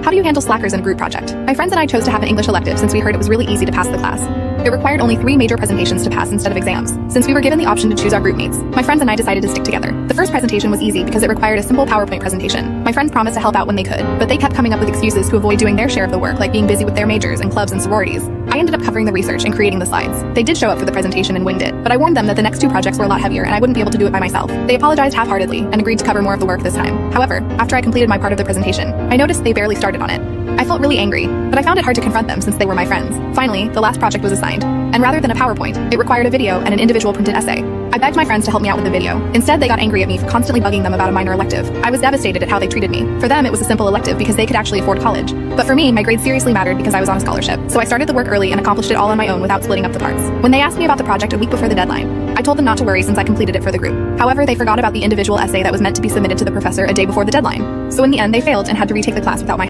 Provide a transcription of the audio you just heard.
How do you handle slackers in a group project? My friends and I chose to have an English elective since we heard it was really easy to pass the class. It required only 3 major presentations to pass instead of exams. Since we were given the option to choose our group mates, my friends and I decided to stick together. The first presentation was easy because it required a simple PowerPoint presentation. My friends promised to help out when they could, but they kept coming up with excuses to avoid doing their share of the work, like being busy with their majors and clubs and sororities. I ended up covering the research and creating the slides. They did show up for the presentation and winged it, but I warned them that the next 2 projects were a lot heavier and I wouldn't be able to do it by myself. They apologized half-heartedly and agreed to cover more of the work this time. However, after I completed my part of the presentation, I noticed they barely started on it. I felt really angry, but I found it hard to confront them since they were my friends. Finally, the last project was assigned, and rather than a PowerPoint, it required a video and an individual printed essay. I begged my friends to help me out with the video. Instead, they got angry at me for constantly bugging them about a minor elective. I was devastated at how they treated me. For them, it was a simple elective because they could actually afford college. But for me, my grades seriously mattered because I was on a scholarship. So I started the work early and accomplished it all on my own without splitting up the parts. When they asked me about the project a week before the deadline, I told them not to worry since I completed it for the group. However, they forgot about the individual essay that was meant to be submitted to the professor a day before the deadline. So in the end, they failed and had to retake the class without my